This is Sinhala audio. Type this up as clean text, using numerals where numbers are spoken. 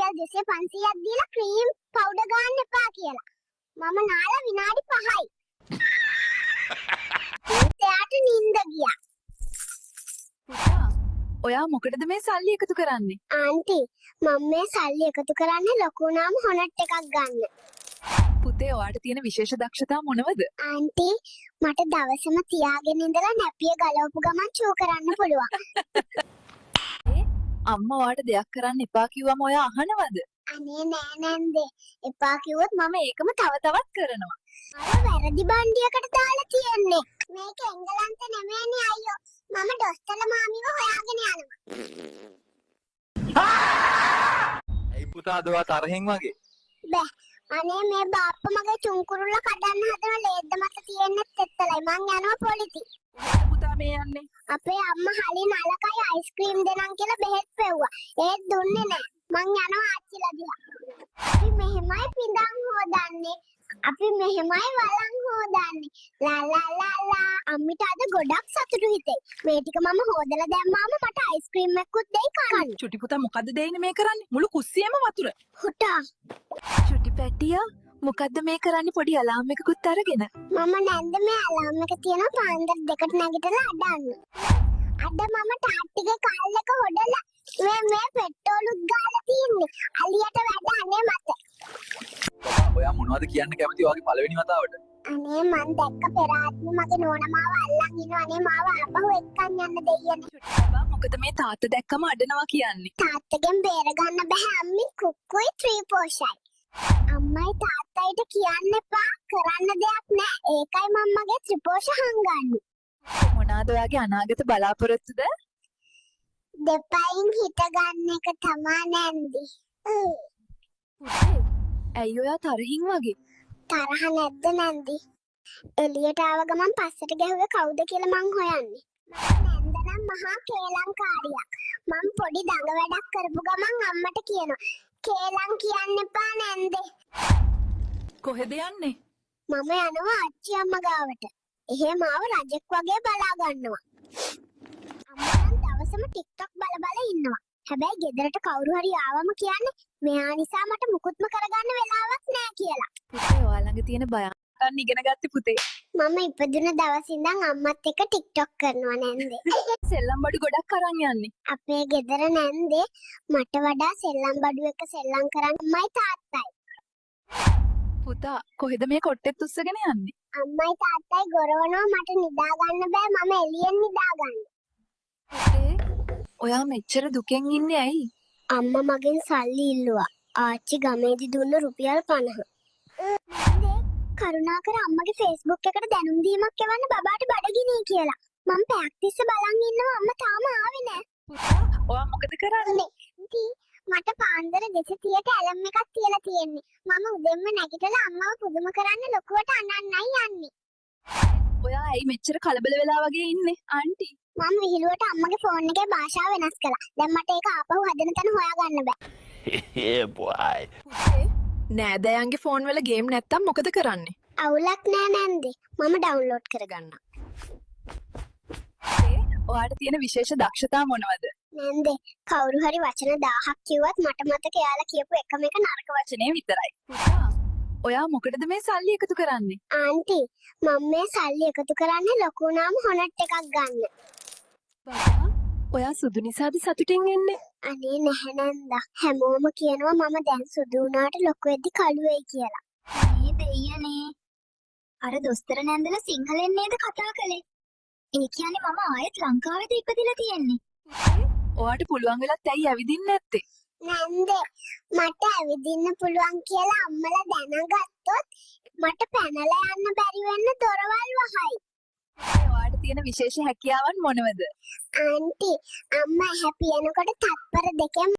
රුපියල් 200 500ක් දීලා ක්‍රීම් පවුඩර් ගන්න එපා කියලා. මම නාලා විනාඩි 5යි. එයාට නිින්ද ගියා. පුතා ඔයා මොකටද මේ සල්ලි එකතු කරන්නේ? ආන්ටි මම මේ සල්ලි එකතු කරන්නේ ලොකු වුණාම හොනට් එකක් ගන්න. පුතේ ඔයාට තියෙන විශේෂ දක්ෂතා මොනවද? ආන්ටි මට දවසම තියාගෙන ඉඳලා නැපිය ගලවපු ගමන් චූ කරන්න පුළුවන්. අම්මා ඔයාට දෙයක් කරන්න එපා කිව්වම ඔයා අහනවද? අනේ නෑ නන්දේ. එපා කිව්වොත් මම ඒකම තව තවත් කරනවා. අර වැරදි බණ්ඩියකට දාලා තියෙන්නේ. මේක එංගලන්ත නෙමෙයිනේ අයියෝ. මම ඩොස්තරලා මාමිව හොයාගෙන යනවා. ඇයි පුතා අද ඔයා තරහෙන් වගේ? බෑ. අනේ මේ බාප්පා මගේ චුංකුරුල්ල කඩන්න හදන ලේද්ද මත තියෙන්නෙත් එත්තලයි. මං යනවා පොලිති. පුතා මේ යන්නේ. අපේ අම්මා හලින් අලකයි අයිස්ක්‍රීම් දෙනම් කියලා බෙහෙත් පෙව්වා. ඒත් දුන්නේ නෑ. මං යනවා ආච්චිලා දිහා. අපි මෙහෙමයි පිඳන් හොදන්නේ. අපි මෙහෙමයි වලන් හොදන්නේ. ලා ලා ලා ලා. අම්මිට අද ගොඩක් සතුටු හිතේ. මේ ටික මම හොදලා දැම්මාම මට අයිස්ක්‍රීම් එකකුත් දෙයි කන්න. චුටි පුතා මොකද්ද දෙන්නේ මේ කරන්නේ? මුළු කුස්සියම වතුර. හුටා. චුටි පැටියා මොකද්ද මේ කරන්නේ පොඩි අලාම් එකකුත් අරගෙන? මම නැන්ද මේ අලාම් එක තියෙනවා පාන්දර 2ට නැගිටලා අඩන්න. අද මම තාත්තිගේ කල් එක හොදලා මේ පෙට්‍රෝලුත් ගාලා තියන්නේ. අලියට වැඩ අනේ මත. ඔයා මොනවද කියන්න කැමති ඔයාගේ පළවෙනි වතාවට? අනේ මං දැක්ක පෙර ආත්මෙ මගේ නෝනා මාව අල්ලන් ඉන්නවා. අනේ මාව ආපහු එක්කන් යන්න දෙයියනේ. චුටි බබා මොකද මේ තාත්තා දැක්කම අඬනවා කියන්නේ? තාත්තගෙන් බේර ගන්න බෑ අම්මි කුක්කුයි ත්‍රිපෝෂයි. අම්මයි තාත්තයිට කියන්න එපා කරන්න දෙයක් නෑ. ඒකයි මම්මගේ ත්‍රිපෝෂ හංගන්නේ. මොනවාද ඔයාගේ අනාගත බලාපොරොත්තුද? දෙපයින් හිට ගන්න එක තමා නැන්දි. පුතේ ඇයි ඔයා තරහින් වගේ? තරහ නැද්ද නැන්දි? එළියට ආව ගමන් පස්සට ගැහුවේ කවුද කියලා මං හොයන්නේ. මම නැන්ද නම් මහා කේලංකාරියක්. මං පොඩි දඟ වැඩක් කරපු ගමන් අම්මට කියනවා කේලං කියන්න එපා නැන්දේ. කොහෙද යන්නේ? මම යනවා අච්චි අම්මා ගාවට. එහෙම මාව රජෙක් වගේ බලා ගන්නවා. අම්මා නම් දවසම TikTok බල බල ඉන්නවා. හැබැයි ගෙදරට කවුරු හරි ආවම කියන්නේ මෙයා නිසා මට මුකුත්ම කරගන්න වෙලාවක් නෑ කියලා. පුතේ ඔයා ළඟ තියෙන බයන් ඉගෙන ගත්තේ පුතේ. මම ඉපදුන දවස් ඉඳන් අම්මත් එක්ක TikTok කරනවා නැන්දේ. සෙල්ලම් බඩු ගොඩක් අරන් යන්නේ. අපේ ගෙදර නැන්දේ මට වඩා සෙල්ලම් බඩු එක සෙල්ලම් කරන්නමයි තාත්තයි. පුතා කොහෙද මේ කොට්ටෙත් උස්සගෙන යන්නේ? අම්මයි තාත්තයි ගොරවනවා මට නිදා ගන්න බෑ මම එළියෙන් නිදා ගන්න. පුතේ ඔයා මෙච්චර දුකෙන් ඉන්නේ ඇයි? අම්මා මගෙන් සල්ලි ඉල්ලුවා. ආච්චි ගමේදි දුන්න රුපියල් 50. කරුණාකර අම්මගේ Facebook එකට දැනුම් දීමක් එවන්න බබාට බඩගිනී කියලා. මම පැයක් තිස්සේ බලන් ඉන්නවා අම්මා තාම ආවේ නෑ. පුතා ඔයා මොකද කරන්නේ? මට පාන්දර 230ට ඇලම් එකක් තියලා තියෙන්නේ. මම උදෙන්ම නැගිටලා අම්මව පුදුම කරන්න ලොකුවට අනන්නයි යන්නේ. ඔයා ඇයි මෙච්චර කලබල වෙලා වගේ ඉන්නේ ආන්ටි? මම විහිළුවට අම්මගේ ෆෝන් එකේ භාෂාව වෙනස් කළා. දැන් මට ඒක ආපහු හදන තැන හොයාගන්න බෑ. Yeah boy. පුතේ නෑදෑයන්ගේ ෆෝන් වල ගේම් නැත්තම් මොකද කරන්නේ? අවුලක් නෑ නැන්දේ. මම ඩවුන්ලෝඩ් කරගන්නම්. ඔයාට තියෙන විශේෂ දක්ෂතා මොනවද? නැන්දේ කවුරු හරි වචන 1000ක් කිව්වත් මට මතක එයාලා කියපු එකම එක නරක වචනේ විතරයි. පුතා ඔයා මොකටද මේ සල්ලි එකතු කරන්නේ? ආන්ටි මම මේ සල්ලි එකතු කරන්නේ ලොකු වුණාම හොනට් එකක් ගන්න. බබා ඔයා සුදු නිසාද සතුටින් ඉන්නේ? අනේ නැහැ නන්දා. හැමෝම කියනවා මම දැන් සුදු වුණාට ලොකු වෙද්දි කළු වෙයි කියලා. අනේ දෙයියනේ. අර දොස්තර නැන්දලා සිංහලෙන් නේද කතා කළේ? ඒ කියන්නේ මම ආයෙත් ලංකාවේද ඉපදිලා තියෙන්නේ. ඔයාට පුළුවන් වෙලත් ඇයි ඇවිදින්නේ නැත්තේ? නැන්දේ මට ඇවිදින්න පුළුවන් කියලා අම්මලා දැනගත්තොත් මට පැනලා යන්න බැරි වෙන්න දොරවල් වහයි. ඔයාට තියෙන විශේෂ හැකියාවන් මොනවද? ආන්ටි අම්මා හැපියනකොට තත්පර දෙකෙන්